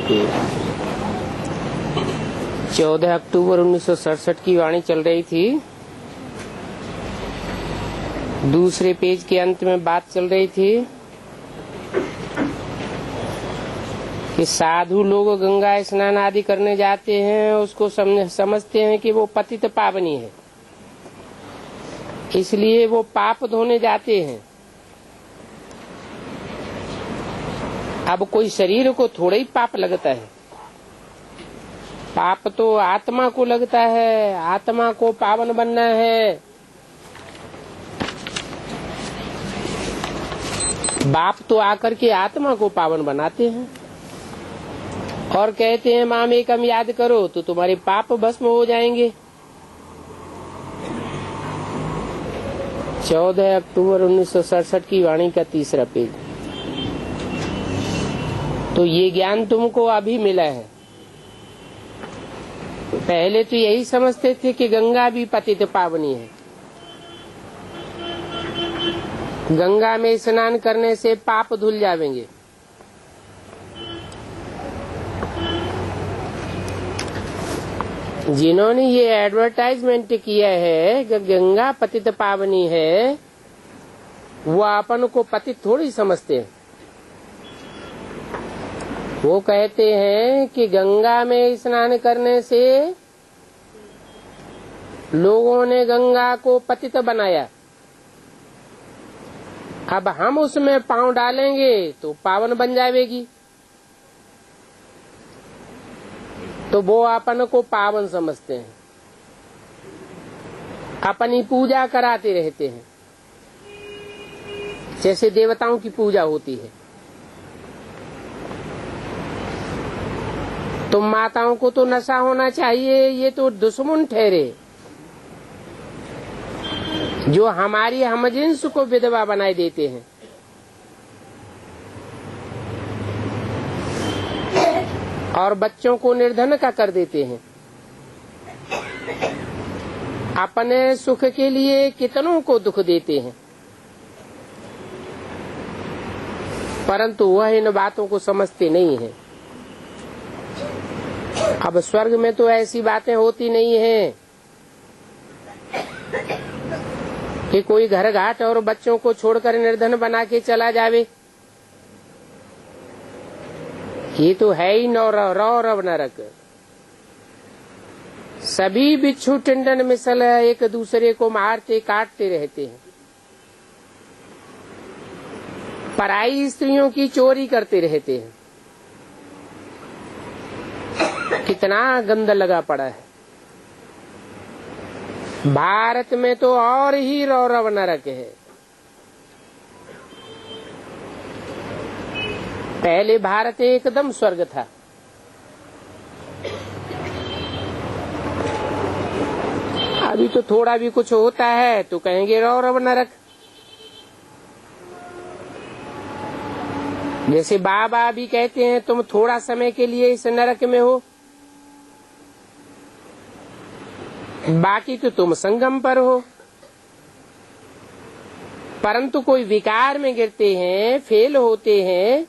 थी। 14 अक्टूबर 1967 की वाणी चल रही थी। दूसरे पेज के अंत में बात चल रही थी कि साधु लोग गंगा स्नान आदि करने जाते हैं, उसको समझते हैं कि वो पतित पावनी है, इसलिए वो पाप धोने जाते हैं। अब कोई शरीर को थोड़ा ही पाप लगता है, पाप तो आत्मा को लगता है, आत्मा को पावन बनना है। बाप तो आकर के आत्मा को पावन बनाते हैं और कहते हैं माम एकम याद करो तो तुम्हारे पाप भस्म हो जाएंगे। 14 अक्टूबर 1967 की वाणी का तीसरा पेज। तो ये ज्ञान तुमको अभी मिला है। पहले तो यही समझते थे कि गंगा भी पतित पावनी है, गंगा में स्नान करने से पाप धुल जाएंगे। जिन्होंने ये एडवर्टाइजमेंट किया है कि गंगा पतित पावनी है, वो अपन को पतित थोड़ी समझते हैं। वो कहते हैं कि गंगा में स्नान करने से लोगों ने गंगा को पतित बनाया, अब हम उसमें पांव डालेंगे तो पावन बन जाएगी। तो वो अपन को पावन समझते हैं, अपनी पूजा कराते रहते हैं, जैसे देवताओं की पूजा होती है। तो माताओं को तो नशा होना चाहिए, ये तो दुश्मन ठहरे जो हमारी हमजिन्स को विधवा बनाए देते हैं। और बच्चों को निर्धन का कर देते हैं। अपने सुख के लिए कितनों को दुख देते हैं, परंतु वह इन बातों को समझते नहीं है। अब स्वर्ग में तो ऐसी बातें होती नहीं हैं कि कोई घर घाट और बच्चों को छोड़कर निर्धन बना के चला जावे। ये तो है ही रौरव नरक। सभी बिच्छू टिंडन मिसल एक दूसरे को मारते काटते रहते हैं, पराई स्त्रियों की चोरी करते रहते हैं। कितना गंद लगा पड़ा है। भारत में तो और ही रौरव नरक है। पहले भारत एकदम स्वर्ग था। अभी तो थोड़ा भी कुछ होता है तो कहेंगे रौरव नरक। जैसे बाबा भी कहते हैं तुम थोड़ा समय के लिए इस नरक में हो, बाकी तो तुम संगम पर हो। परंतु कोई विकार में गिरते हैं, फेल होते हैं,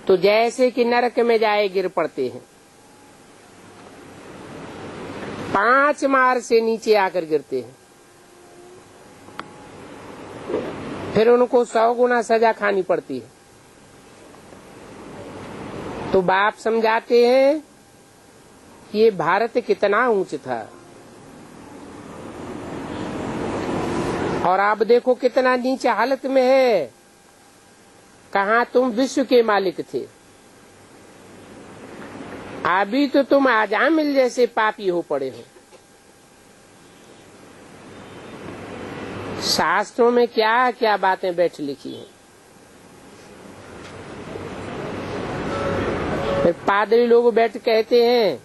तो जैसे कि नरक में जाए गिर पड़ते हैं। 5 मार से नीचे आकर गिरते हैं, फिर उनको 100 गुना सजा खानी पड़ती है। तो बाप समझाते हैं ये भारत कितना ऊंच था, और आप देखो कितना नीचे हालत में है। कहाँ तुम विश्व के मालिक थे, अभी तो तुम आजामिल जैसे पापी हो पड़े हो। शास्त्रों में क्या क्या बातें बैठ लिखी हैं। फिर पादरी लोग बैठ कहते हैं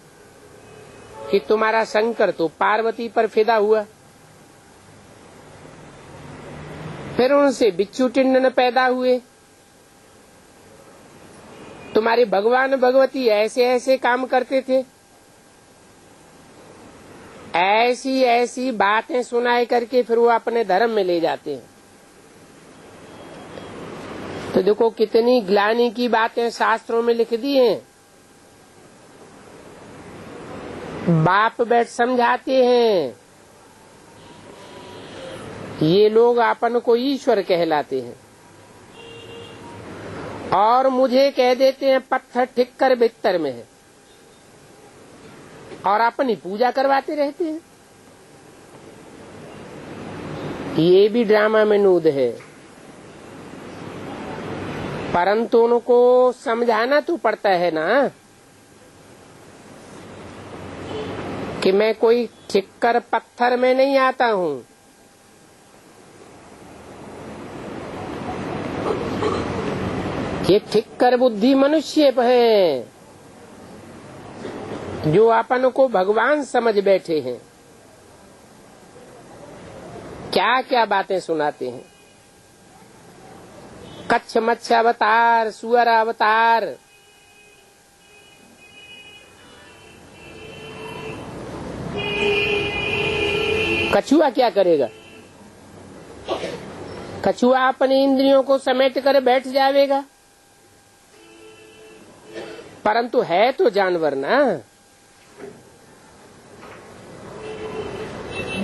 कि तुम्हारा शंकर तो पार्वती पर फिदा हुआ, फिर उनसे बिच्छू टिंडन पैदा हुए। तुम्हारे भगवान भगवती ऐसे ऐसे काम करते थे। ऐसी ऐसी बातें सुनाए करके फिर वो अपने धर्म में ले जाते हैं। तो देखो कितनी ग्लानि की बातें शास्त्रों में लिख दी हैं। बाप बैठ समझाते हैं, ये लोग अपन को ईश्वर कहलाते हैं और मुझे कह देते हैं पत्थर ठिक्कर बिस्तर में है, और अपनी पूजा करवाते रहते हैं। ये भी ड्रामा में नूद है, परंतु उनको समझाना तो पड़ता है ना कि मैं कोई ठिक्कर पत्थर में नहीं आता हूँ। ये ठिक्कर बुद्धि मनुष्य है जो अपन को भगवान समझ बैठे हैं। क्या क्या बातें सुनाते हैं। कच्छ मत्स्य अवतार, सुअर अवतार, कछुआ क्या करेगा? कछुआ अपनी इंद्रियों को समेट कर बैठ जाएगा, परंतु है तो जानवर ना।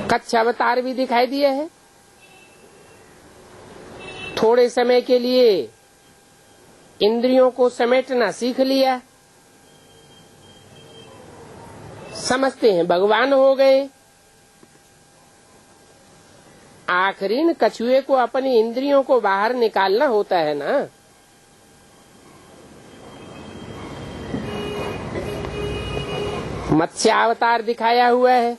कच्छ अवतार भी दिखाई दिए है। थोड़े समय के लिए इंद्रियों को समेटना सीख लिया, समझते हैं भगवान हो गए। आखिरी कछुए को अपनी इंद्रियों को बाहर निकालना होता है ना। मत्स्य अवतार दिखाया हुआ है।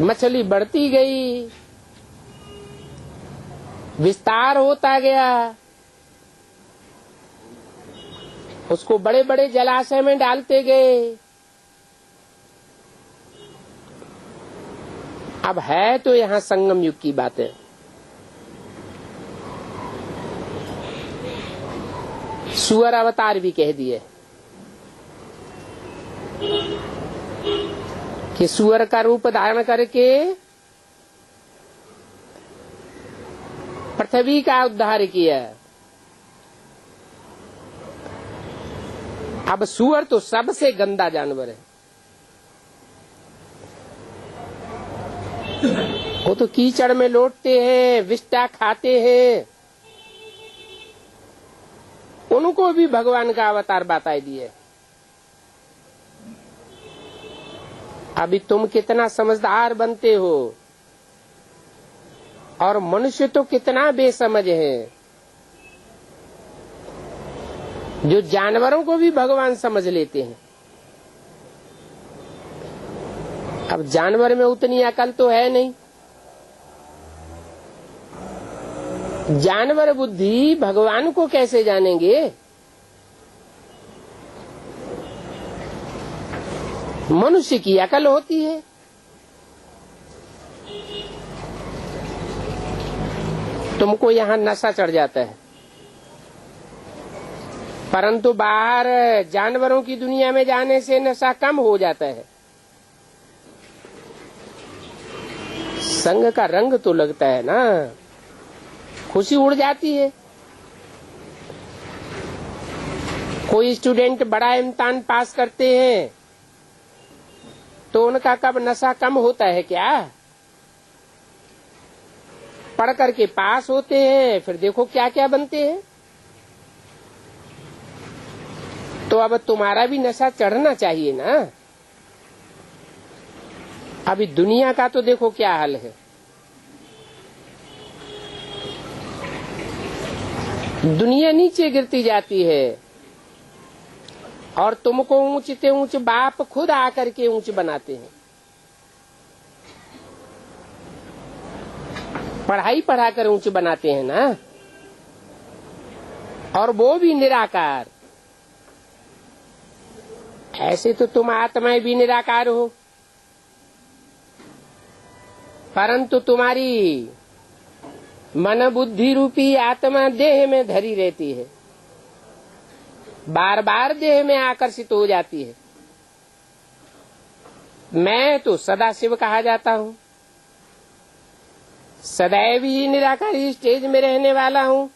मछली बढ़ती गई, विस्तार होता गया, उसको बड़े बड़े जलाशय में डालते गए। अब है तो यहाँ संगम युग की बातें। सुअर अवतार भी कह दिए कि सुअर का रूप धारण करके पृथ्वी का उद्धार किया। अब सुअर तो सबसे गंदा जानवर है। वो तो कीचड़ में लौटते हैं, विष्टा खाते हैं। उनको भी भगवान का अवतार बताई दिए। अभी तुम कितना समझदार बनते हो, और मनुष्य तो कितना बेसमझ है, जो जानवरों को भी भगवान समझ लेते हैं। अब जानवर में उतनी अकल तो है नहीं। जानवर बुद्धि भगवान को कैसे जानेंगे? मनुष्य की अकल होती है। तुमको यहाँ नशा चढ़ जाता है, परंतु बाहर जानवरों की दुनिया में जाने से नशा कम हो जाता है। संग का रंग तो लगता है ना, खुशी उड़ जाती है। कोई स्टूडेंट बड़ा इम्तिहान पास करते हैं तो उनका कब नशा कम होता है क्या? पढ़ करके पास होते हैं, फिर देखो क्या क्या बनते हैं। तो अब तुम्हारा भी नशा चढ़ना चाहिए ना। अभी दुनिया का तो देखो क्या हाल है। दुनिया नीचे गिरती जाती है और तुमको ऊंचते ऊंच बाप खुद आकर के ऊंच बनाते हैं। पढ़ाई पढ़ाकर ऊंच बनाते हैं ना, और वो भी निराकार। ऐसे तो तुम आत्माएं भी निराकार हो, परंतु तुम्हारी मन बुद्धि रूपी आत्मा देह में धरी रहती है, बार बार देह में आकर्षित हो जाती है। मैं तो सदा शिव कहा जाता हूँ, सदैव ही निराकारी स्टेज में रहने वाला हूँ।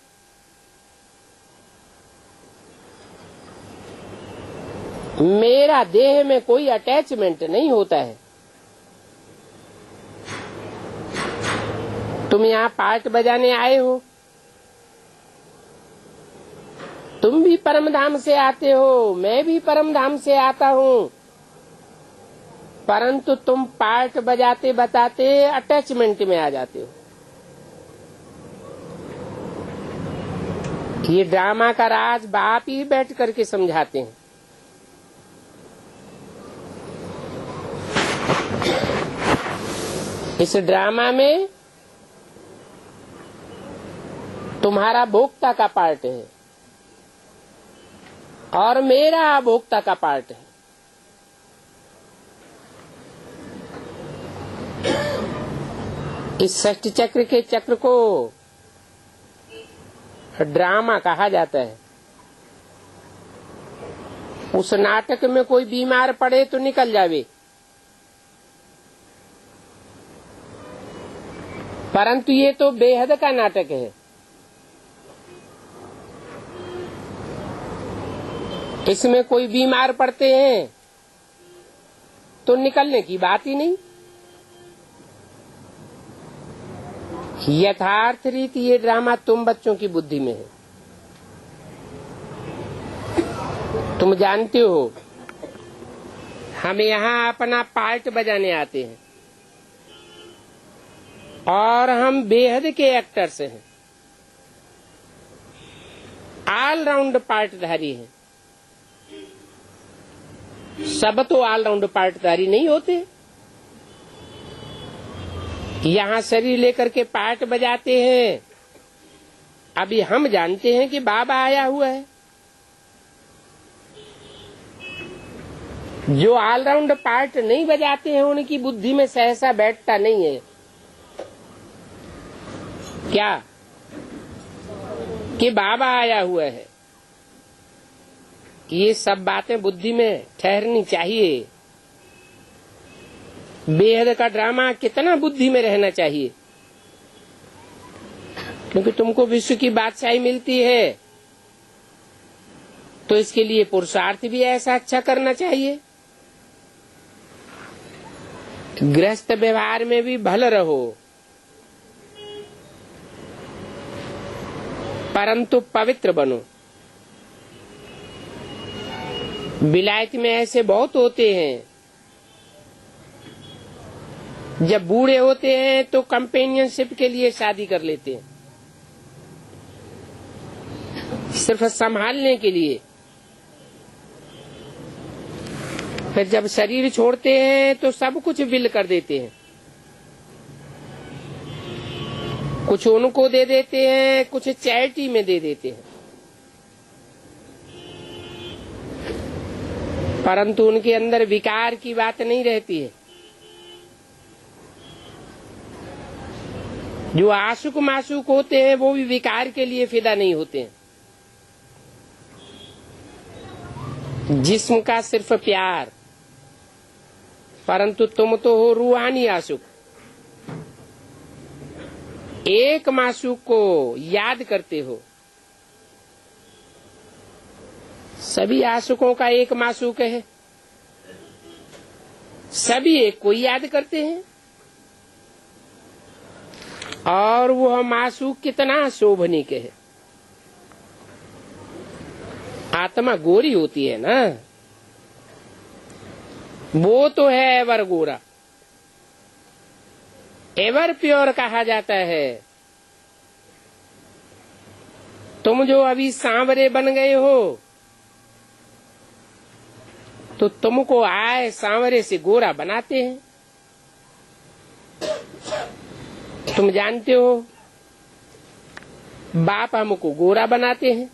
मेरा देह में कोई अटैचमेंट नहीं होता है। तुम यहाँ पार्ट बजाने आए हो, तुम भी परम धाम से आते हो, मैं भी परम धाम से आता हूँ, परंतु तुम पार्ट बजाते बताते अटैचमेंट में आ जाते हो। ये ड्रामा का राज बाप ही बैठ करके समझाते हैं। इस ड्रामा में तुम्हारा भोक्ता का पार्ट है और मेरा भोक्ता का पार्ट है। इस षष्ठ चक्र के चक्र को ड्रामा कहा जाता है। उस नाटक में कोई बीमार पड़े तो निकल जावे, परंतु ये तो बेहद का नाटक है। इसमें कोई बीमार पड़ते हैं तो निकलने की बात ही नहीं। यथार्थ रीति ये ड्रामा तुम बच्चों की बुद्धि में है। तुम जानते हो हम यहाँ अपना पार्ट बजाने आते हैं और हम बेहद के एक्टर्स हैं, ऑल राउंड पार्टधारी हैं। सब तो ऑल राउंड पार्टधारी नहीं होते। यहाँ शरीर लेकर के पार्ट बजाते हैं। अभी हम जानते हैं कि बाबा आया हुआ है। जो ऑल राउंड पार्ट नहीं बजाते हैं उनकी बुद्धि में सहसा बैठता नहीं है क्या कि बाबा आया हुआ है। ये सब बातें बुद्धि में ठहरनी चाहिए। बेहद का ड्रामा कितना बुद्धि में रहना चाहिए, क्योंकि तुमको विश्व की बादशाही मिलती है तो इसके लिए पुरुषार्थ भी ऐसा अच्छा करना चाहिए। गृहस्थ व्यवहार में भी भल रहो, परंतु पवित्र बनो। विलायत में ऐसे बहुत होते हैं, जब बूढ़े होते हैं तो कंपेनियनशिप के लिए शादी कर लेते हैं, सिर्फ संभालने के लिए। फिर जब शरीर छोड़ते हैं तो सब कुछ विल कर देते हैं। कुछ उनको दे देते हैं, कुछ चैरिटी में दे देते हैं, परंतु उनके अंदर विकार की बात नहीं रहती है। जो आशुक माशुक होते हैं वो भी विकार के लिए फिदा नहीं होते हैं। जिस्म का सिर्फ प्यार, परंतु तुम तो हो रूहानी आशुक। एक माशुक को याद करते हो। सभी आशुकों का एक माशुक है, सभी एक को याद करते हैं। और वह माशुक कितना शोभनीक है। आत्मा गोरी होती है ना, वो तो है एवर गोरा, एवर प्योर कहा जाता है। तुम जो अभी सांवरे बन गए हो तो तुमको आए सांवरे से गोरा बनाते हैं। तुम जानते हो बाप हमको गोरा बनाते हैं।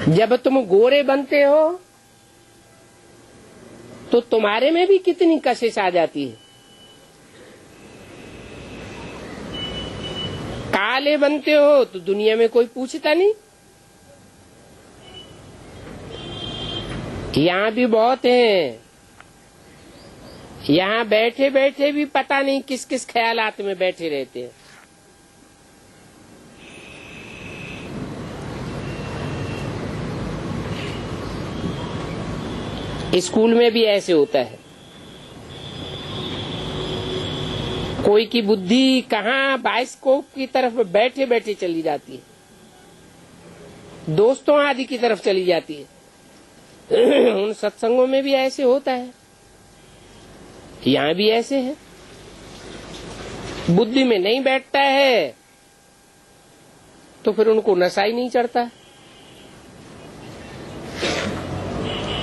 जब तुम गोरे बनते हो तो तुम्हारे में भी कितनी कशिश आ जाती है। काले बनते हो तो दुनिया में कोई पूछता नहीं। यहाँ भी बहुत हैं, यहाँ बैठे बैठे भी पता नहीं किस किस ख्यालात में बैठे रहते हैं। स्कूल में भी ऐसे होता है। कोई की बुद्धि कहाँ बाइस्कोप की तरफ बैठे बैठे चली जाती है, दोस्तों आदि की तरफ चली जाती है। उन सत्संगों में भी ऐसे होता है, यहाँ भी ऐसे है। बुद्धि में नहीं बैठता है तो फिर उनको नशा ही नहीं चढ़ता,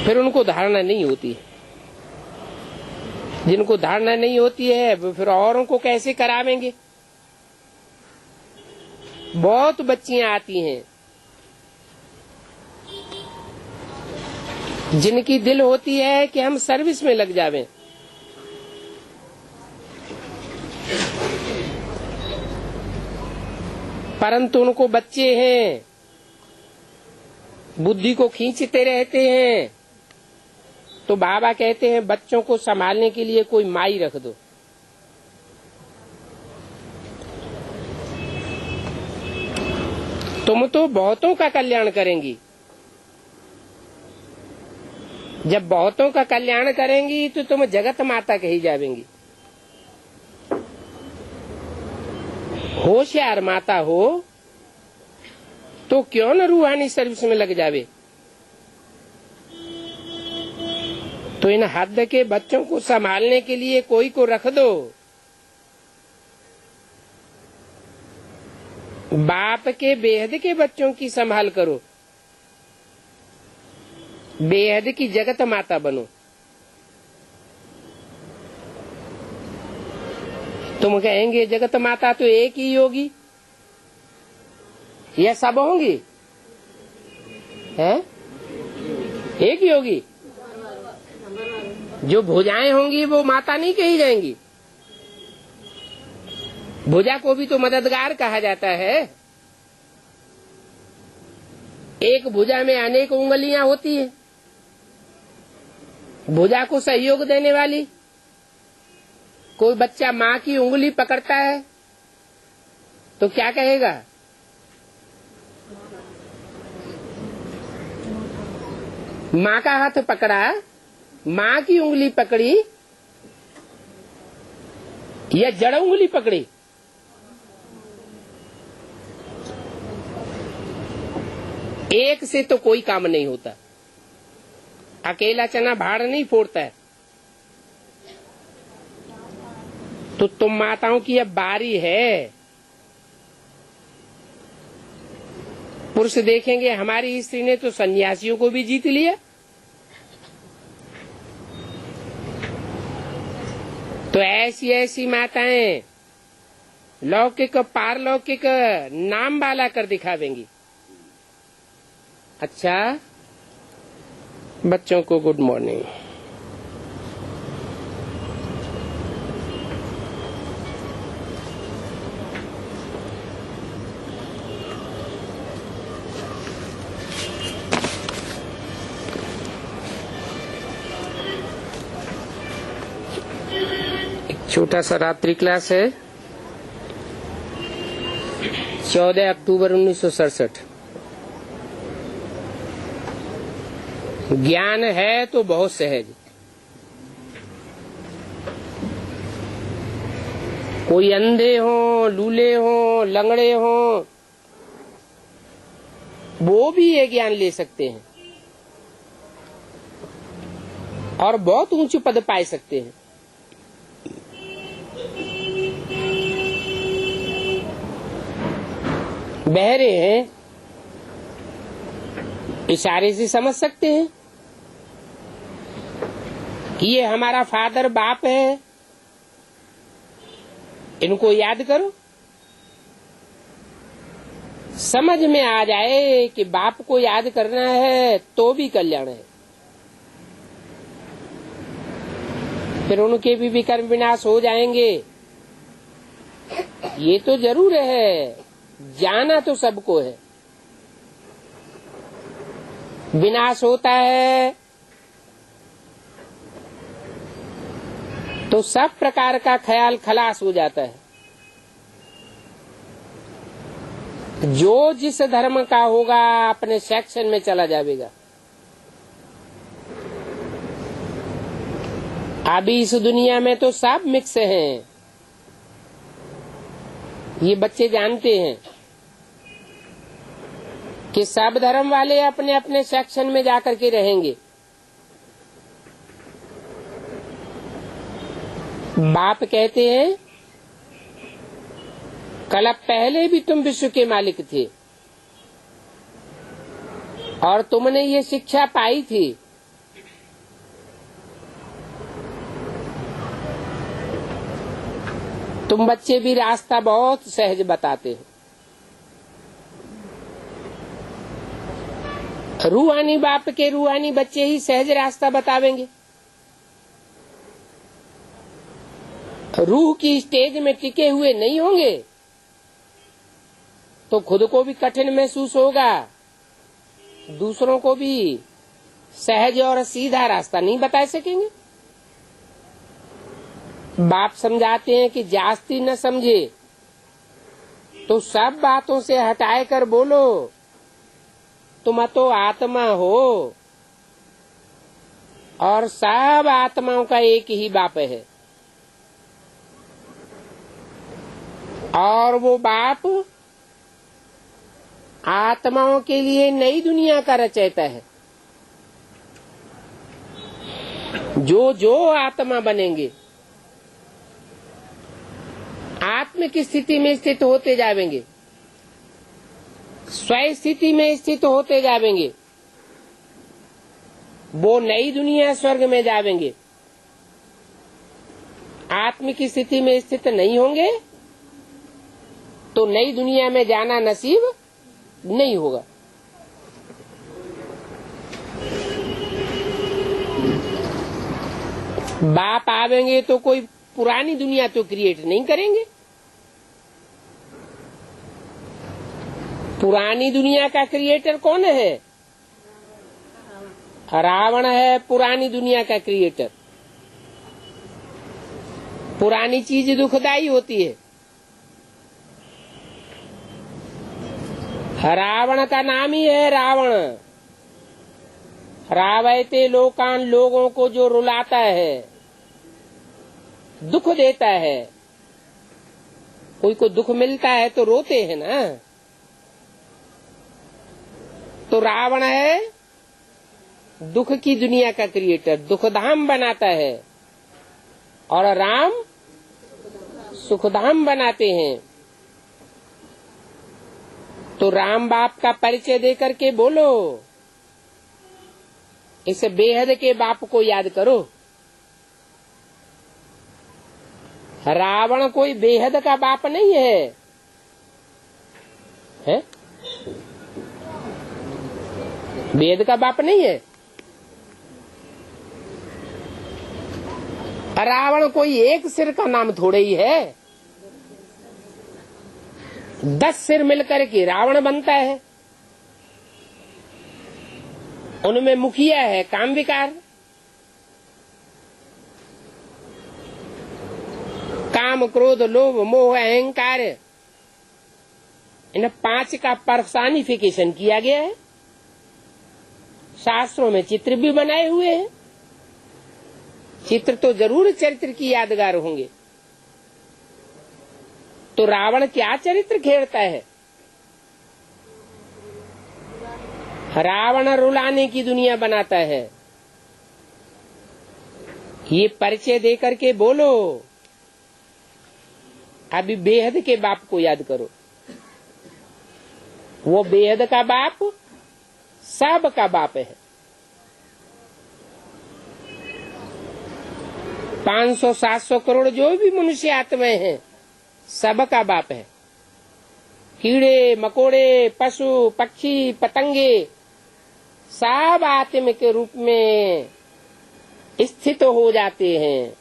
फिर उनको धारणा नहीं होती है। जिनको धारणा नहीं होती है वो फिर औरों को कैसे करावेंगे। बहुत बच्चियां आती हैं जिनकी दिल होती है कि हम सर्विस में लग जावें, परंतु उनको बच्चे हैं, बुद्धि को खींचते रहते हैं। तो बाबा कहते हैं बच्चों को संभालने के लिए कोई माई रख दो। तुम तो बहुतों का कल्याण करेंगी। जब बहुतों का कल्याण करेंगी तो तुम जगत माता कही जावेंगी। होशियार माता हो तो क्यों न रूहानी सर्विस में लग जावे। तो इन हद के बच्चों को संभालने के लिए कोई को रख दो। बाप के बेहद के बच्चों की संभाल करो, बेहद की जगत माता बनो। तुम कहेंगे जगत माता तो एक ही होगी, यह सब होंगी? है एक ही होगी। जो भुजाएं होंगी वो माता नहीं कही जाएंगी। भुजा को भी तो मददगार कहा जाता है। एक भुजा में अनेक उंगलियां होती हैं। भुजा को सहयोग देने वाली। कोई बच्चा माँ की उंगली पकड़ता है तो क्या कहेगा? माँ का हाथ पकड़ा, माँ की उंगली पकड़ी या जड़ उंगली पकड़ी? एक से तो कोई काम नहीं होता। अकेला चना भाड़ नहीं फोड़ता है। तो तुम माताओं की अब बारी है। पुरुष देखेंगे हमारी स्त्री ने तो सन्यासियों को भी जीत लिया। तो ऐसी ऐसी माताएं लौकिक पारलौकिक नाम वाला कर दिखावेंगी। अच्छा, बच्चों को गुड मॉर्निंग। छोटा सा रात्रि क्लास है। 14 अक्टूबर 1967। ज्ञान है तो बहुत सहज। कोई अंधे हो, लूले हो, लंगड़े हो, वो भी ये ज्ञान ले सकते हैं और बहुत ऊंचे पद पाए सकते हैं। बहरे हैं, इशारे से समझ सकते हैं कि ये हमारा फादर बाप है, इनको याद करो। समझ में आ जाए कि बाप को याद करना है तो भी कल्याण है। फिर उनके भी विकर्म विनाश हो जाएंगे, ये तो जरूर है। जाना तो सबको है। विनाश होता है तो सब प्रकार का ख्याल खलास हो जाता है। जो जिस धर्म का होगा अपने सेक्शन में चला जाएगा। अभी इस दुनिया में तो सब मिक्स हैं, ये बच्चे जानते हैं कि सब धर्म वाले अपने अपने सेक्शन में जाकर के रहेंगे। बाप कहते हैं कल पहले भी तुम विश्व के मालिक थे और तुमने ये शिक्षा पाई थी। तुम बच्चे भी रास्ता बहुत सहज बताते हो। रूहानी बाप के रूहानी बच्चे ही सहज रास्ता बतावेंगे। रूह की स्टेज में टिके हुए नहीं होंगे तो खुद को भी कठिन महसूस होगा, दूसरों को भी सहज और सीधा रास्ता नहीं बता सकेंगे। बाप समझाते हैं कि जास्ती न समझे तो सब बातों से हटाए कर बोलो, तुम तो आत्मा हो और सब आत्माओं का एक ही बाप है। और वो बाप आत्माओं के लिए नई दुनिया का रचयिता है। जो जो आत्मा बनेंगे आत्मिक स्थिति में स्थित होते जाएंगे, स्वयं स्थिति में स्थित होते जाएंगे, वो नई दुनिया स्वर्ग में जाएंगे। आत्मिक स्थिति में स्थित नहीं होंगे तो नई दुनिया में जाना नसीब नहीं होगा। बाप आवेंगे तो कोई पुरानी दुनिया तो क्रिएट नहीं करेंगे। पुरानी दुनिया का क्रिएटर कौन है? रावण है पुरानी दुनिया का क्रिएटर। पुरानी चीज दुखदाई होती है। रावण का नाम ही है रावण। रावयते लोकान, लोगों को जो रुलाता है, दुख देता है। कोई को दुख मिलता है तो रोते हैं ना। तो रावण है दुख की दुनिया का क्रिएटर, दुखधाम बनाता है, और राम सुखधाम बनाते हैं। तो राम बाप का परिचय देकर के बोलो, इस बेहद के बाप को याद करो। रावण कोई बेहद का बाप नहीं है, है? बेहद का बाप नहीं है। रावण कोई एक सिर का नाम थोड़े ही है। 10 सिर मिलकर के रावण बनता है। उनमें मुखिया है काम विकार, काम क्रोध लोभ मोह अहंकार, इन 5 का पर्सनिफिकेशन किया गया है। शास्त्रों में चित्र भी बनाए हुए हैं। चित्र तो जरूर चरित्र की यादगार होंगे। तो रावण क्या चरित्र खेलता है? रावण रुलाने की दुनिया बनाता है। ये परिचय देकर के बोलो, अभी बेहद के बाप को याद करो। वो बेहद का बाप सब का बाप है। 500-700 करोड़ जो भी मनुष्य आत्माएं हैं, सबका बाप है। कीड़े मकोड़े पशु पक्षी पतंगे सब आत्मा के रूप में स्थित हो जाते हैं।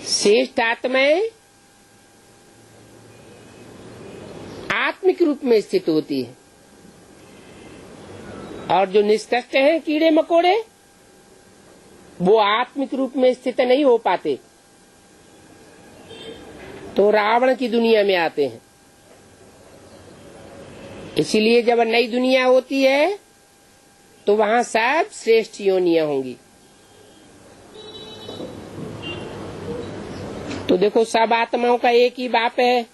श्रेष्ठ आत्माएं आत्मिक रूप में स्थित होती है, और जो निष्कष्ट हैं कीड़े मकोड़े, वो आत्मिक रूप में स्थित नहीं हो पाते, तो रावण की दुनिया में आते हैं। इसीलिए जब नई दुनिया होती है तो वहां सब श्रेष्ठ योनियां होंगी। तो देखो, सब आत्माओं का एक ही बाप है।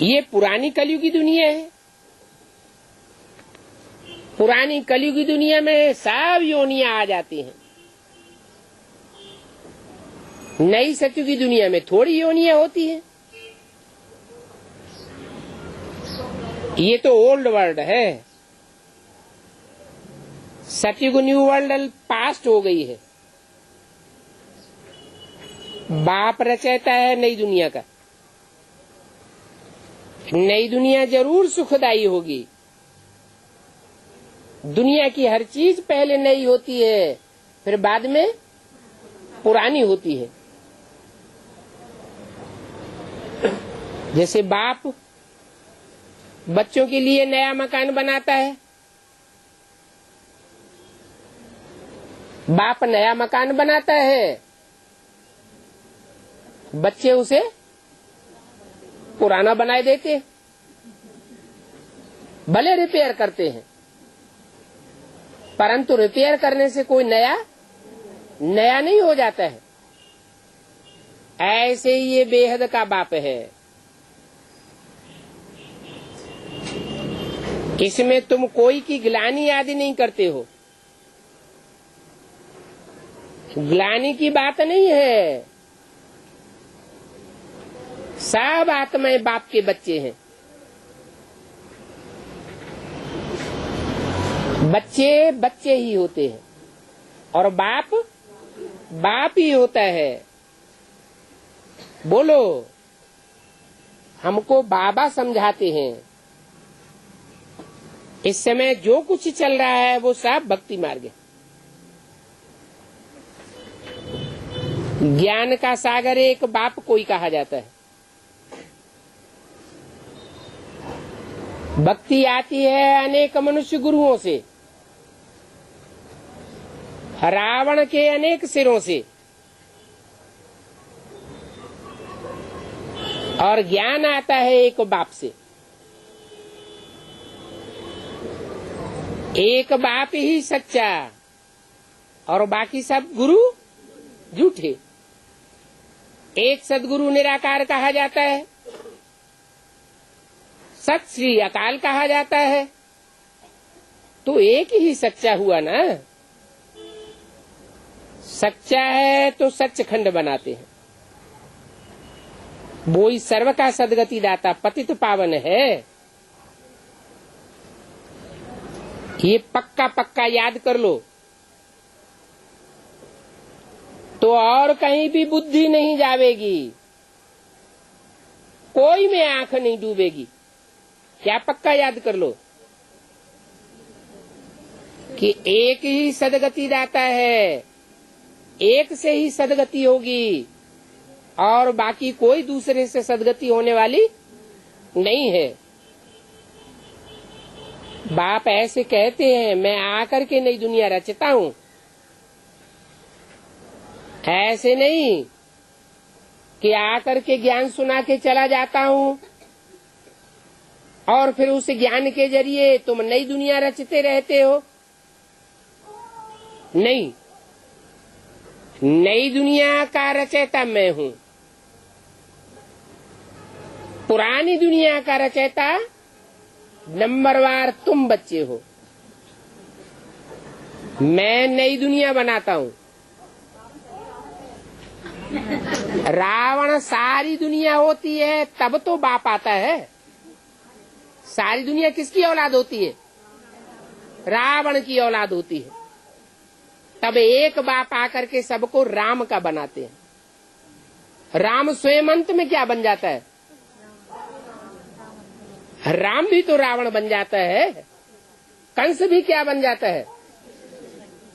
ये पुरानी कलयुगी दुनिया है। पुरानी कलयुगी दुनिया में सब योनियां आ जाती हैं। नई सतयुगी दुनिया में थोड़ी योनियां होती हैं। ये तो ओल्ड वर्ल्ड है। सतयुग न्यू वर्ल्ड पास्ट हो गई है। बाप रचयिता है नई दुनिया का। नई दुनिया जरूर सुखदायी होगी। दुनिया की हर चीज पहले नई होती है, फिर बाद में पुरानी होती है। जैसे बाप बच्चों के लिए नया मकान बनाता है, बाप नया मकान बनाता है, बच्चे उसे पुराना बनाए देते हैं, भले रिपेयर करते हैं, परंतु रिपेयर करने से कोई नया नहीं हो जाता है। ऐसे ही ये बेहद का बाप है। इसमें तुम कोई की ग्लानि आदि नहीं करते हो, ग्लानि की बात नहीं है। सब आत्माएं बाप के बच्चे हैं। बच्चे बच्चे ही होते हैं और बाप ही होता है। बोलो, हमको बाबा समझाते हैं। इस समय जो कुछ चल रहा है वो सब भक्ति मार्ग है। ज्ञान का सागर एक बाप को ही कहा जाता है। भक्ति आती है अनेक मनुष्य गुरुओं से, रावण के अनेक सिरों से, और ज्ञान आता है एक बाप से। एक बाप ही सच्चा और बाकी सब गुरु झूठे। एक सदगुरु निराकार कहा जाता है, सत श्री अकाल कहा जाता है, तो एक ही सच्चा हुआ ना। सच्चा है तो सच्चखंड बनाते हैं। वो ही सर्व का सदगति दाता पतित पावन है। ये पक्का याद कर लो, तो और कहीं भी बुद्धि नहीं जावेगी, कोई में आंख नहीं डूबेगी। क्या पक्का याद कर लो कि एक ही सदगति दाता है, एक से ही सदगति होगी और बाकी कोई दूसरे से सदगति होने वाली नहीं है। बाप ऐसे कहते हैं, मैं आकर के नई दुनिया रचता हूं। ऐसे नहीं कि आकर के ज्ञान सुना के चला जाता हूं और फिर उस ज्ञान के जरिए तुम नई दुनिया रचते रहते हो। नहीं, नई दुनिया का रचयिता मैं हूं, पुरानी दुनिया का रचयिता नंबरवार तुम बच्चे हो। मैं नई दुनिया बनाता हूं। रावण सारी दुनिया होती है तब तो बाप आता है। सारी दुनिया किसकी औलाद होती है? रावण की औलाद होती है। तब एक बाप आकर के सबको राम का बनाते हैं। राम स्वयं अंत में क्या बन जाता है? राम भी तो रावण बन जाता है। कंस भी क्या बन जाता है?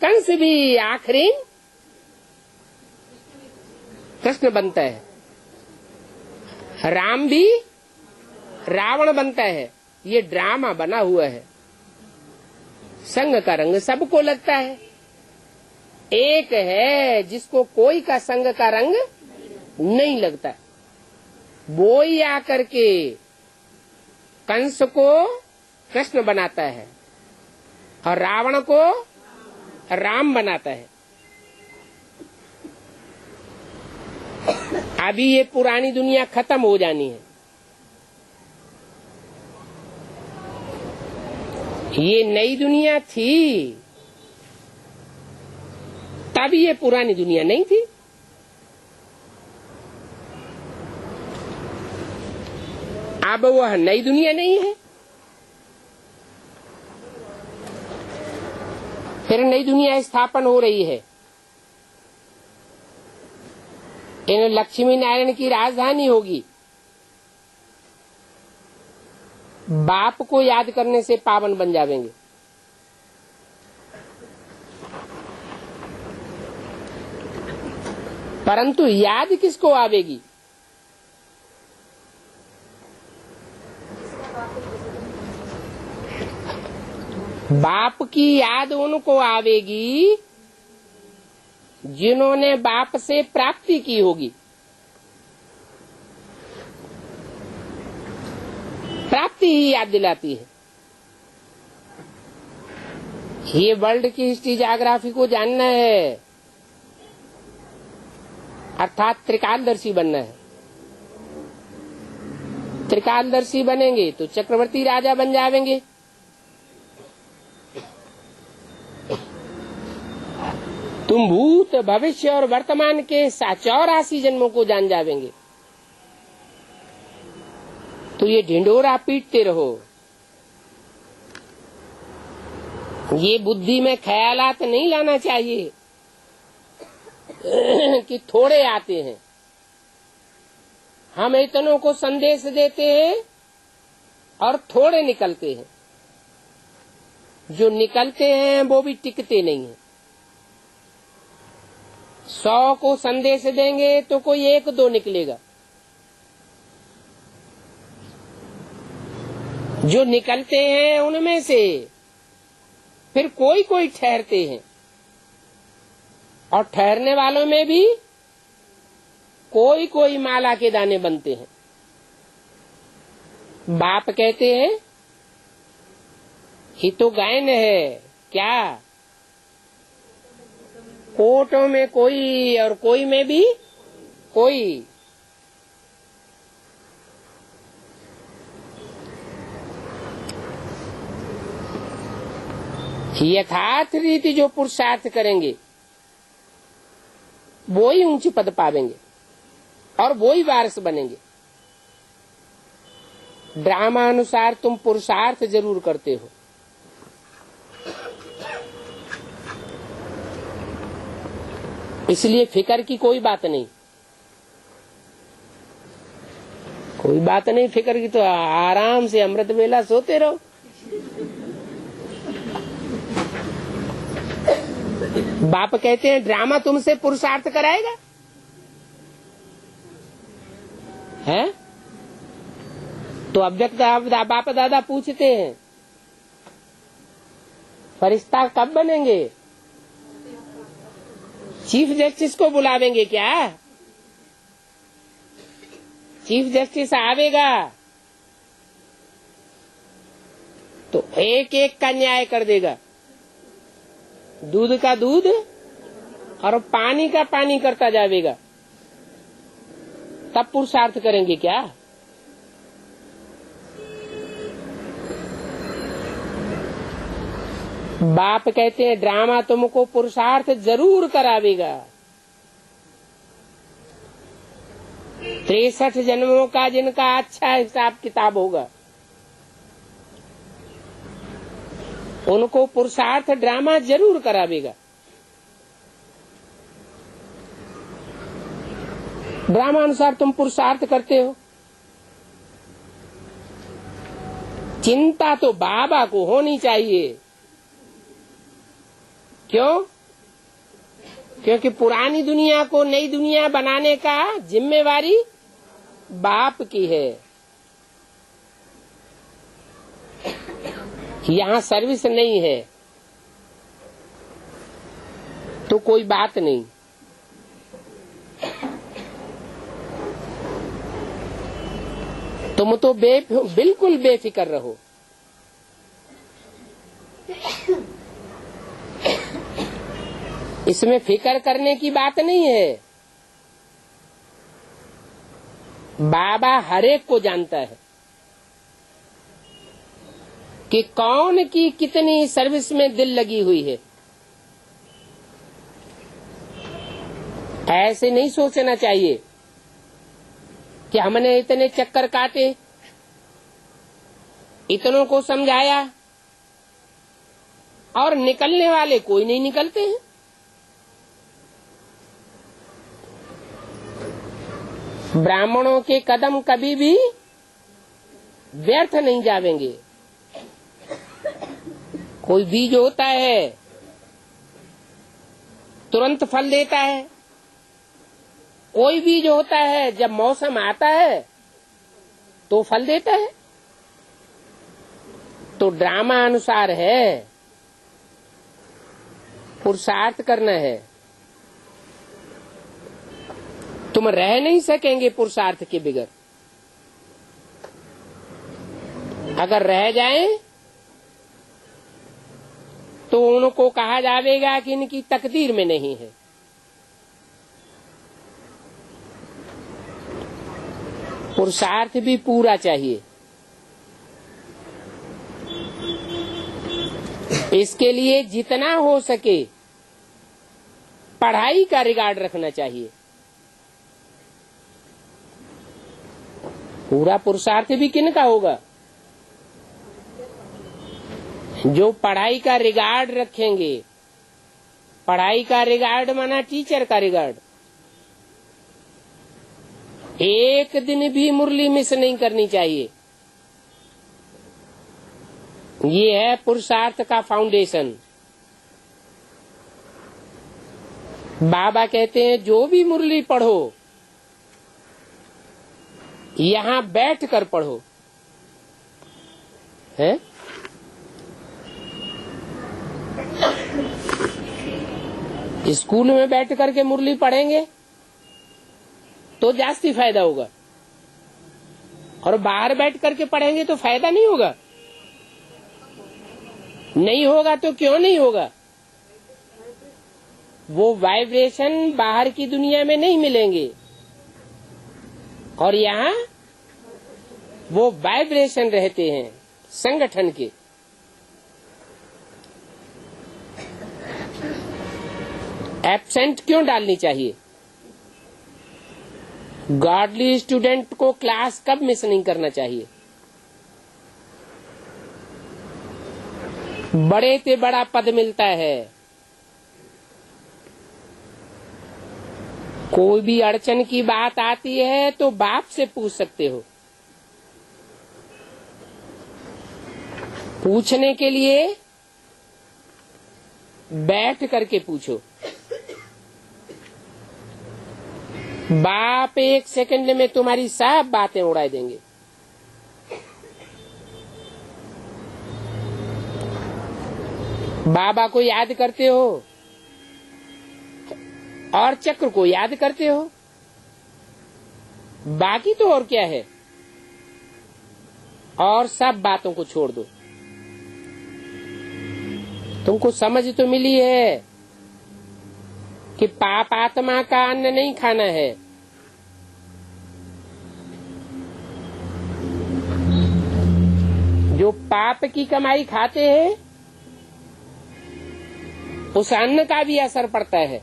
कंस भी आखिरी कृष्ण बनता है। राम भी रावण बनता है। ये ड्रामा बना हुआ है। संग का रंग सबको लगता है। एक है जिसको कोई का संग का रंग नहीं लगता। वो ही आकर के कंस को कृष्ण बनाता है और रावण को राम बनाता है। अभी ये पुरानी दुनिया खत्म हो जानी है। ये नई दुनिया थी, तभी ये पुरानी दुनिया नहीं थी। अब वह नई दुनिया नहीं है, फिर नई दुनिया स्थापन हो रही है। इन लक्ष्मी नारायण की राजधानी होगी। बाप को याद करने से पावन बन जाएंगे। परंतु याद किसको आवेगी? बाप की याद उनको आवेगी जिन्होंने बाप से प्राप्ति की होगी। प्राप्ति ही याद दिलाती है। ये वर्ल्ड की हिस्ट्री ज्योग्राफी को जानना है, अर्थात त्रिकालदर्शी बनना है। त्रिकालदर्शी बनेंगे तो चक्रवर्ती राजा बन जाएंगे। तुम भूत भविष्य और वर्तमान के 84 जन्मों को जान जावेंगे। तो ये ढिंढोरा पीटते रहो। ये बुद्धि में ख्यालात नहीं लाना चाहिए कि थोड़े आते हैं। हम इतनों को संदेश देते हैं और थोड़े निकलते हैं। जो निकलते हैं वो भी टिकते नहीं हैं। 100 को संदेश देंगे तो कोई 1-2 निकलेगा। जो निकलते हैं उनमें से फिर कोई कोई ठहरते हैं, और ठहरने वालों में भी कोई कोई माला के दाने बनते हैं। बाप कहते हैं ये तो गायन है क्या, कोटों में कोई और कोई में भी कोई। यथार्थ रीति जो पुरुषार्थ करेंगे वो ही ऊंची पद पावेंगे और वो ही वारिस बनेंगे। ड्रामा अनुसार तुम पुरुषार्थ जरूर करते हो, इसलिए फिकर की कोई बात नहीं। कोई बात नहीं फिकर की, तो आराम से अमृत वेला सोते रहो। बाप कहते हैं ड्रामा तुमसे पुरुषार्थ कराएगा है। तो अव्यक्त बाप दादा पूछते हैं फरिश्ता कब बनेंगे? चीफ जस्टिस को बुलावेंगे क्या? चीफ जस्टिस आवेगा तो एक एक का न्याय कर देगा। दूध का दूध और पानी का पानी करता जाएगा। तब पुरुषार्थ करेंगे क्या? बाप कहते हैं ड्रामा तुमको पुरुषार्थ जरूर करावेगा। 63 जन्मों का जिनका अच्छा हिसाब किताब होगा उनको पुरुषार्थ ड्रामा जरूर करावेगा। ड्रामा अनुसार तुम पुरुषार्थ करते हो। चिंता तो बाबा को होनी चाहिए। क्यों? क्योंकि पुरानी दुनिया को नई दुनिया बनाने का जिम्मेवारी बाप की है। यहाँ सर्विस नहीं है तो कोई बात नहीं। तुम तो बिल्कुल बेफिक्र रहो। इसमें फिक्र करने की बात नहीं है। बाबा हर एक को जानता है कि कौन की कितनी सर्विस में दिल लगी हुई है। ऐसे नहीं सोचना चाहिए कि हमने इतने चक्कर काटे, इतनों को समझाया और निकलने वाले कोई नहीं निकलते हैं। ब्राह्मणों के कदम कभी भी व्यर्थ नहीं जावेंगे। कोई बीज होता है तुरंत फल देता है, कोई बीज होता है जब मौसम आता है तो फल देता है। तो ड्रामा अनुसार है पुरुषार्थ करना है। तुम रह नहीं सकेंगे पुरुषार्थ के बगैर। अगर रह जाएं तो उनको कहा जाएगा कि इनकी तकदीर में नहीं है। पुरुषार्थ भी पूरा चाहिए। इसके लिए जितना हो सके पढ़ाई का रिगार्ड रखना चाहिए। पूरा पुरुषार्थ भी किनका होगा? जो पढ़ाई का रिगार्ड रखेंगे। पढ़ाई का रिगार्ड माना टीचर का रिगार्ड। एक दिन भी मुरली मिस नहीं करनी चाहिए। ये है पुरुषार्थ का फाउंडेशन। बाबा कहते हैं जो भी मुरली पढ़ो यहाँ बैठ कर पढ़ो। है स्कूल में बैठ करके मुरली पढ़ेंगे तो जास्ती फायदा होगा, और बाहर बैठ करके पढ़ेंगे तो फायदा नहीं होगा। नहीं होगा तो क्यों नहीं होगा? वो वाइब्रेशन बाहर की दुनिया में नहीं मिलेंगे, और यहाँ वो वाइब्रेशन रहते हैं संगठन के। एब्सेंट क्यों डालनी चाहिए? गॉडली स्टूडेंट को क्लास कब मिस नहीं करना चाहिए? बड़े से बड़ा पद मिलता है। कोई भी अड़चन की बात आती है तो बाप से पूछ सकते हो। पूछने के लिए बैठ करके पूछो। बाप एक सेकंड में तुम्हारी सब बातें उड़ा देंगे। बाबा को याद करते हो और चक्र को याद करते हो, बाकी तो और क्या है। और सब बातों को छोड़ दो। तुमको समझ तो मिली है कि पाप आत्मा का अन्न नहीं खाना है। जो पाप की कमाई खाते हैं उस अन्न का भी असर पड़ता है।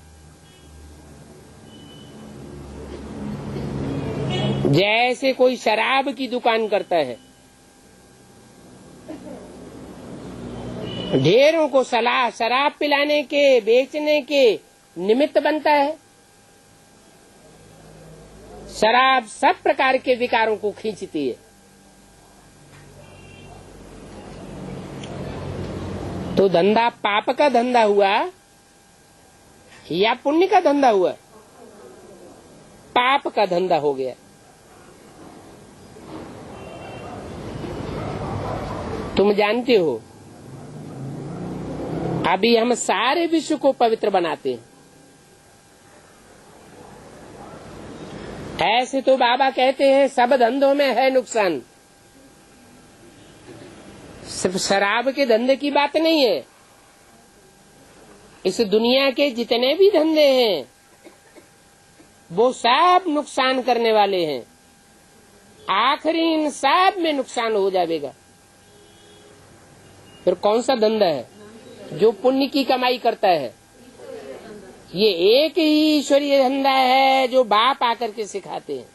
जैसे कोई शराब की दुकान करता है, ढेरों को शराब पिलाने के, बेचने के निमित्त बनता है। शराब सब प्रकार के विकारों को खींचती है। तो धंधा पाप का धंधा हुआ या पुण्य का धंधा हुआ? पाप का धंधा हो गया। तुम जानते हो अभी हम सारे विश्व को पवित्र बनाते हैं। ऐसे तो बाबा कहते हैं सब धंधों में है नुकसान। सिर्फ शराब के धंधे की बात नहीं है। इस दुनिया के जितने भी धंधे हैं वो सब नुकसान करने वाले हैं। आखिरी इन सब में नुकसान हो जाएगा। फिर कौन सा धंधा है जो पुण्य की कमाई करता है? ये एक ही ईश्वरीय धंधा है जो बाप आकर के सिखाते हैं।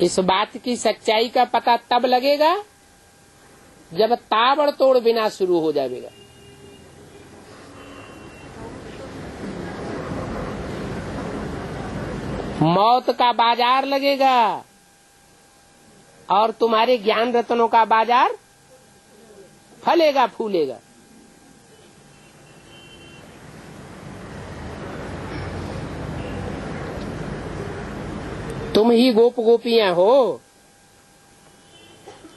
इस बात की सच्चाई का पता तब लगेगा जब ताबड़तोड़ विनाश शुरू हो जाएगा। मौत का बाजार लगेगा और तुम्हारे ज्ञान रत्नों का बाजार फलेगा फूलेगा। तुम ही गोप गोपियां हो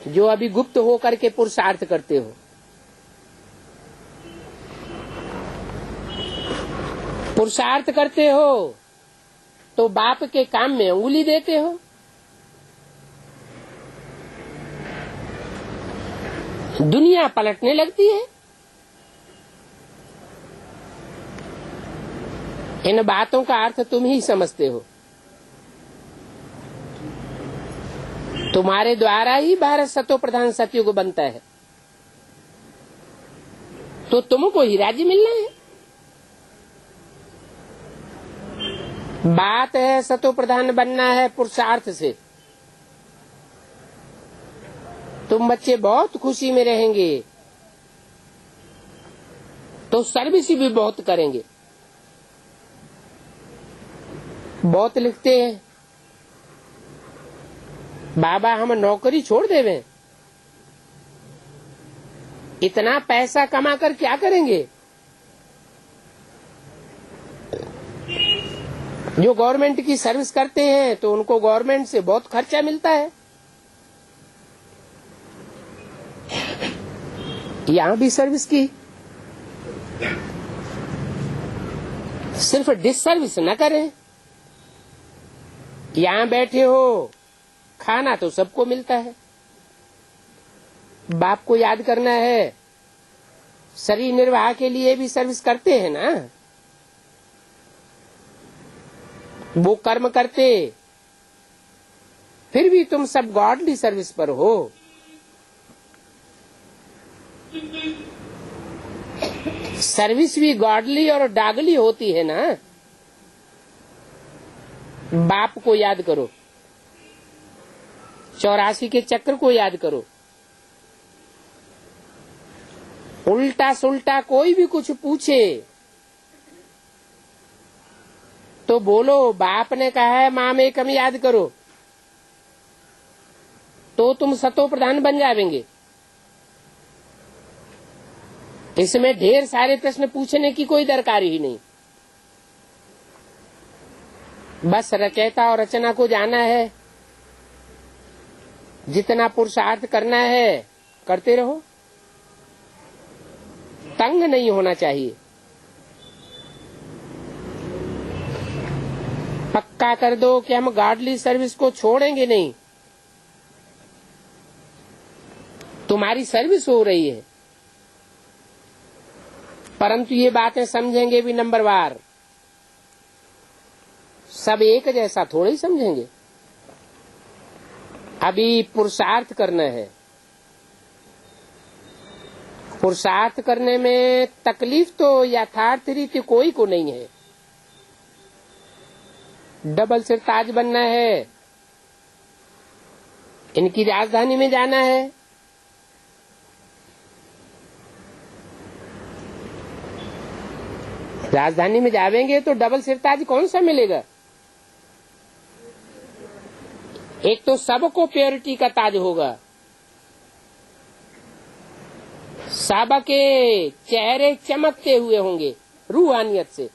जो अभी गुप्त होकर के पुरुषार्थ करते हो। पुरुषार्थ करते हो तो बाप के काम में उंगली देते हो। दुनिया पलटने लगती है। इन बातों का अर्थ तुम ही समझते हो। तुम्हारे द्वारा ही भारत सतो प्रधान सतयुग बनता है, तो तुमको ही राज्य मिलना है। बात है सतो प्रधान बनना है पुरुषार्थ से। तुम बच्चे बहुत खुशी में रहेंगे तो सर्विस भी बहुत करेंगे। बहुत लिखते हैं बाबा हम नौकरी छोड़ देवे, इतना पैसा कमा कर क्या करेंगे। जो गवर्नमेंट की सर्विस करते हैं तो उनको गवर्नमेंट से बहुत खर्चा मिलता है। यहाँ भी सर्विस की, सिर्फ डिससर्विस न करें। यहाँ बैठे हो, खाना तो सबको मिलता है। बाप को याद करना है, शरीर निर्वाह के लिए भी सर्विस करते हैं ना। वो कर्म करते, फिर भी तुम सब गॉडली सर्विस पर हो। सर्विस भी गॉडली और डॉगली होती है ना। बाप को याद करो, 84 के चक्र को याद करो। उल्टा सुल्टा कोई भी कुछ पूछे तो बोलो बाप ने कहा है माँ में कम याद करो, तो तुम सतो प्रधान बन जाएंगे। इसमें ढेर सारे प्रश्न पूछने की कोई दरकार ही नहीं। बस रचयिता और रचना को जाना है, जितना पुरुषार्थ करना है करते रहो, तंग नहीं होना चाहिए। पक्का कर दो कि हम गॉडली सर्विस को छोड़ेंगे नहीं। तुम्हारी सर्विस हो रही है, परंतु ये बातें समझेंगे भी नंबरवार। सब एक जैसा थोड़ी समझेंगे। अभी पुरुषार्थ करना है। पुरुषार्थ करने में तकलीफ तो यथार्थ रीति कोई को नहीं है। डबल सिर ताज बनना है, इनकी राजधानी में जाना है। राजधानी में जावेंगे तो डबल सिर ताज कौन सा मिलेगा। एक तो सबको प्योरिटी का ताज होगा, सबके चेहरे चमकते हुए होंगे रूहानियत से,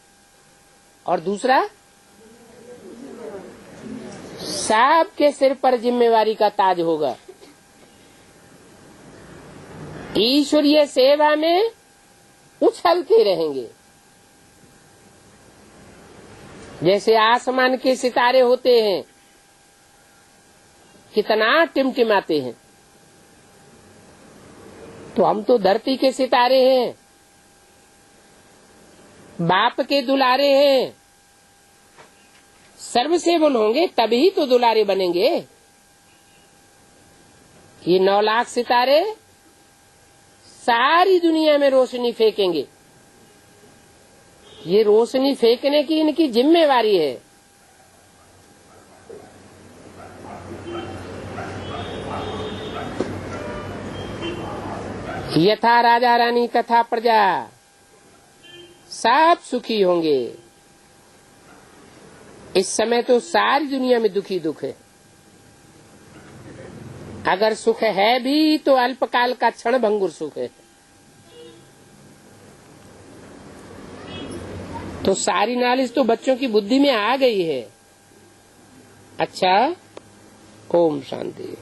और दूसरा सबके सिर पर जिम्मेवारी का ताज होगा। ईश्वरीय सेवा में उछलते रहेंगे। जैसे आसमान के सितारे होते हैं, कितना टिमटिमाते हैं, तो हम तो धरती के सितारे हैं, बाप के दुलारे हैं। सर्वसेवन होंगे तभी तो दुलारे बनेंगे। ये 9 लाख सितारे सारी दुनिया में रोशनी फेंकेंगे। ये रोशनी फेंकने की इनकी जिम्मेवारी है। यथा राजा रानी तथा प्रजा सब सुखी होंगे। इस समय तो सारी दुनिया में दुखी दुख है। अगर सुख है भी तो अल्पकाल का क्षण भंगुर सुख है। तो सारी नॉलेज तो बच्चों की बुद्धि में आ गई है। अच्छा, ओम शांति।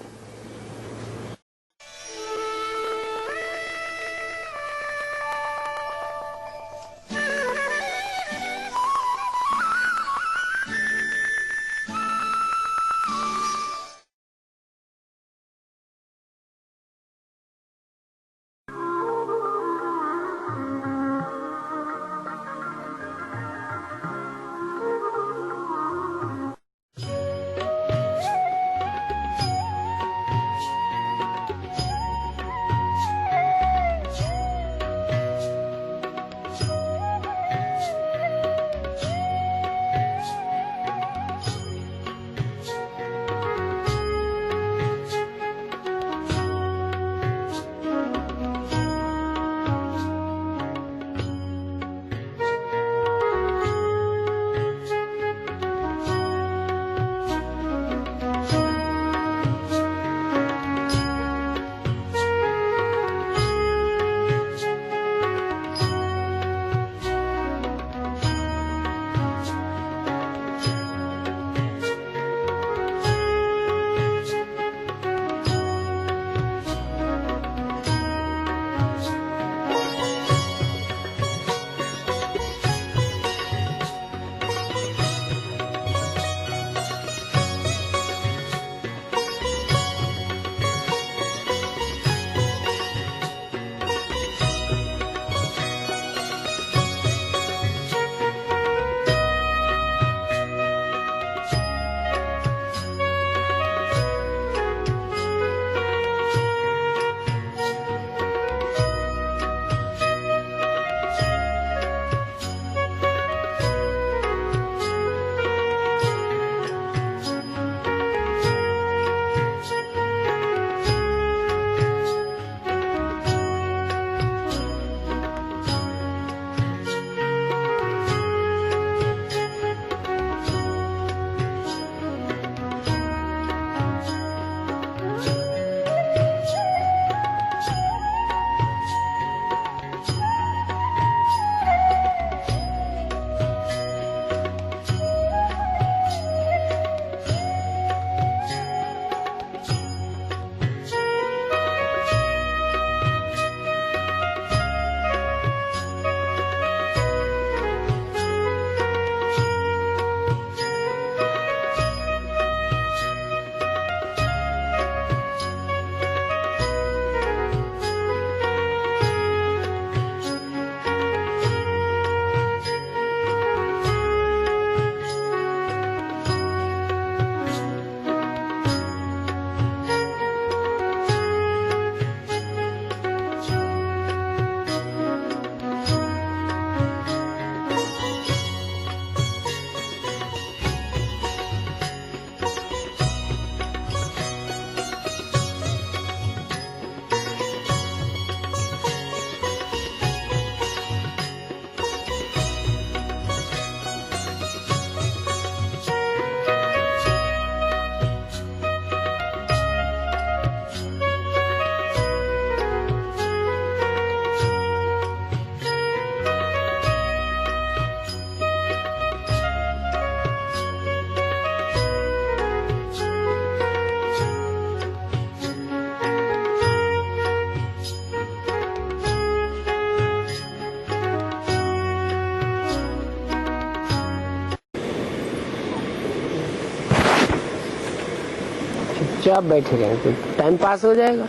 चुपचाप बैठे रहें तो टाइम पास हो जाएगा।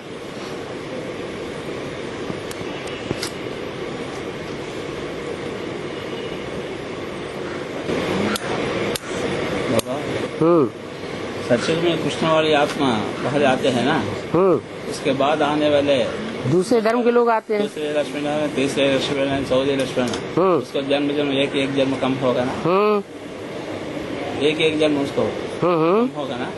सत्संग में कृष्ण वाली आत्मा पहले आते हैं ना, उसके बाद आने वाले दूसरे धर्म के लोग आते हैं, दूसरे लक्ष्मण है, तीसरे लक्ष्मण है, चौथे लक्ष्मण है, उसको जन्म जन्म एक जन्म कम होगा ना, एक जन्म उसको कम होगा ना।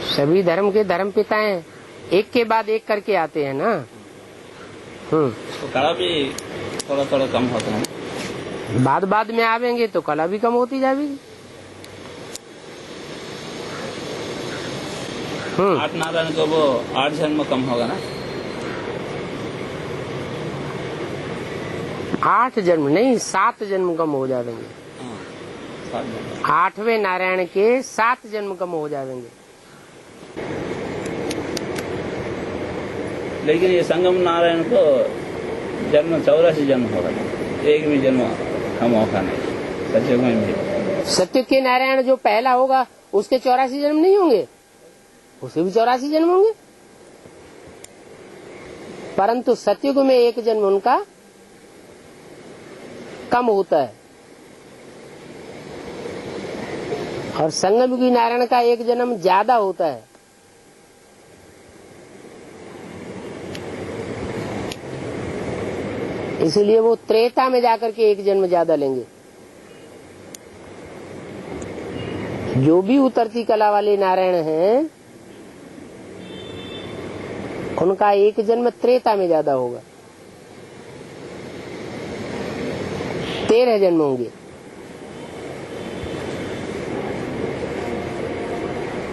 सभी धर्म के धर्म पिताएं एक के बाद एक करके आते हैं ना। उसको कला भी थोड़ा थोड़ा कम होता है, बाद में आवेंगे तो कला भी कम होती जाएगी। 8 नारायण को वो 8 जन्म कम होगा ना। 8 जन्म नहीं, 7 जन्म कम हो जाएंगे। 8वें नारायण के 7 जन्म कम हो जाएंगे। लेकिन ये संगम नारायण को जन्म 84 जन्म होगा, एक भी जन्म कम होगा नहीं सत्युग में। सत्युग के नारायण जो पहला होगा उसके 84 जन्म नहीं होंगे, उसे भी 84 जन्म होंगे, परंतु सत्युग में एक जन्म उनका कम होता है और संगम की नारायण का एक जन्म ज्यादा होता है। इसलिए वो त्रेता में जाकर के एक जन्म ज्यादा लेंगे। जो भी उतरती कला वाले नारायण हैं उनका एक जन्म त्रेता में ज्यादा होगा, 13 जन्म होंगे।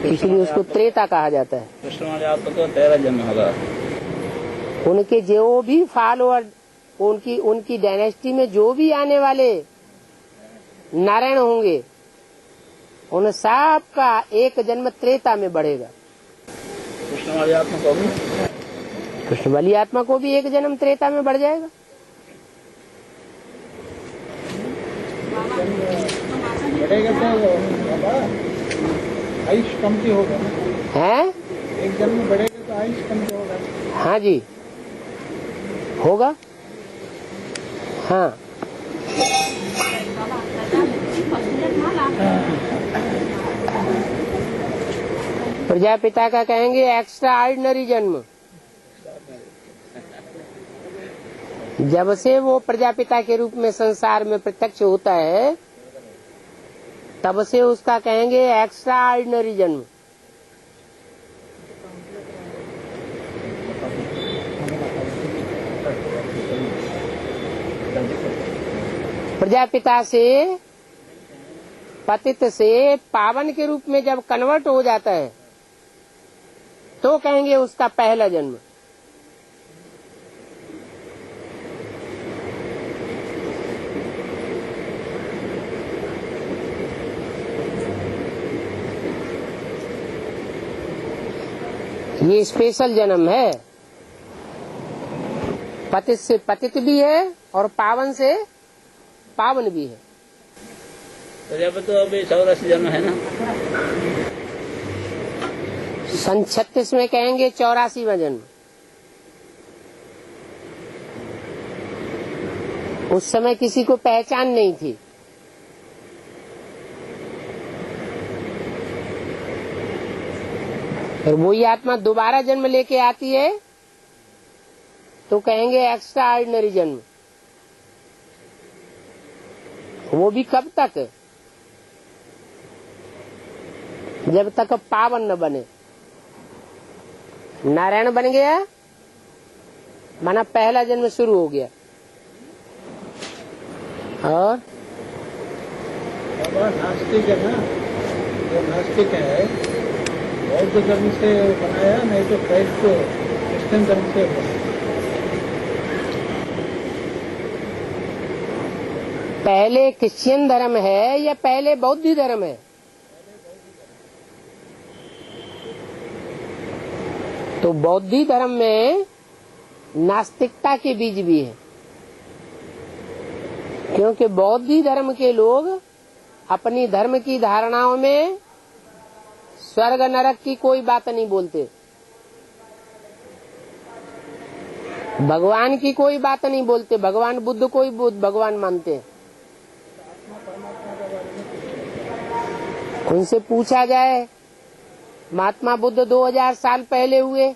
इसलिए उसको त्रेता कहा जाता है। कृष्ण वाले आत्मा को 13 जन्म होगा। उनके जो भी फॉलोअर, उनकी डायनेस्टी में जो भी आने वाले नारायण होंगे उन सब का एक जन्म त्रेता में बढ़ेगा। कृष्ण वाली आत्मा को भी, कृष्ण वाली आत्मा को भी एक जन्म त्रेता में बढ़ जाएगा। बढ़ेगा तो आयुष कमती होगा है, एक जन्म बढ़ेगा तो आयुष कमती होगा। हाँ जी होगा। हाँ प्रजापिता का कहेंगे एक्स्ट्रा ऑर्डिनरी जन्म। जब से वो प्रजापिता के रूप में संसार में प्रत्यक्ष होता है तब से उसका कहेंगे एक्स्ट्रा ऑर्डिनरी जन्म। प्रजापिता से पतित से पावन के रूप में जब कन्वर्ट हो जाता है तो कहेंगे उसका पहला जन्म। ये स्पेशल जन्म है, पतित से पतित भी है और पावन से पावन भी है। तो अभी 84 जन्म है ना। सन 36 में कहेंगे 84वां जन्म। उस समय किसी को पहचान नहीं थी, और वही आत्मा दोबारा जन्म लेके आती है तो कहेंगे एक्स्ट्रा ऑर्डिनरी जन्म। वो भी कब तक, जब तक पावन न बने। नारायण बन गया माना पहला जन्म शुरू हो गया। और नास्तिक है ना, जो नास्तिक है बौद्ध धर्म से बनाया, नहीं तो क्रिश्चियन धर्म से बनाया। पहले क्रिश्चियन धर्म है या पहले बौद्ध धर्म है? तो बौद्ध धर्म में नास्तिकता के बीज भी है, क्योंकि बौद्ध धर्म के लोग अपनी धर्म की धारणाओं में स्वर्ग नरक की कोई बात नहीं बोलते, भगवान की कोई बात नहीं बोलते। भगवान बुद्ध को ही भगवान मानते हैं। उनसे पूछा जाए, महात्मा बुद्ध 2000 साल पहले हुए,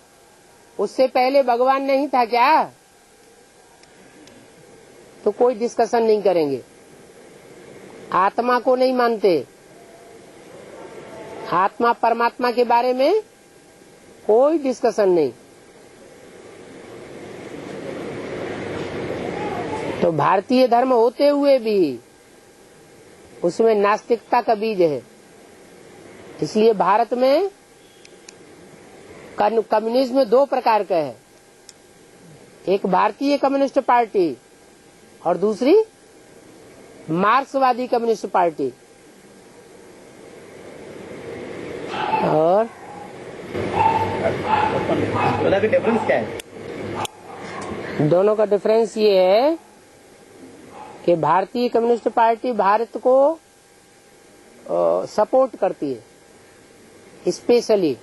उससे पहले भगवान नहीं था क्या? तो कोई डिस्कशन नहीं करेंगे। आत्मा को नहीं मानते, आत्मा परमात्मा के बारे में कोई डिस्कशन नहीं। तो भारतीय धर्म होते हुए भी उसमें नास्तिकता का बीज है। इसलिए भारत में कम्युनिज्म 2 प्रकार का है, एक भारतीय कम्युनिस्ट पार्टी और दूसरी मार्क्सवादी कम्युनिस्ट पार्टी। और दोनों का डिफरेंस क्या है? दोनों का डिफरेंस ये है कि भारतीय कम्युनिस्ट पार्टी भारत को सपोर्ट करती है स्पेशली,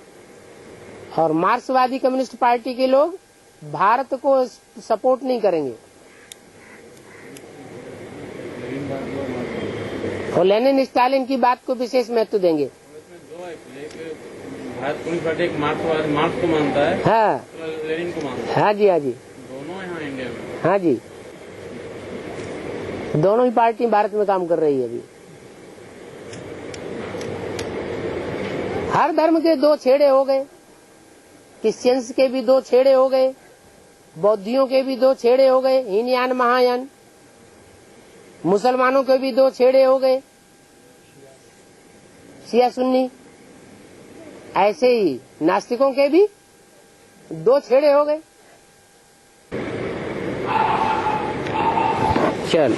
और मार्क्सवादी कम्युनिस्ट पार्टी के लोग भारत को सपोर्ट नहीं करेंगे। और लेनिन स्टालिन की बात को विशेष महत्व देंगे। भारत कम्युनिस्ट पार्टी एक मार्क्स को मानता है, हाँ लेनिन को मानता है। हाँ जी, हाँ जी, दोनों यहाँ इंडिया में। हाँ जी, दोनों ही पार्टी भारत में काम कर रही है अभी। हर धर्म के 2 छेड़े हो गए, क्रिश्चियंस के भी 2 छेड़े हो गए, बौद्धियों के भी 2 छेड़े हो गए, हीनयान महायान, मुसलमानों के भी 2 छेड़े हो गए, शिया सुन्नी। ऐसे ही नास्तिकों के भी 2 छेड़े हो गए। चल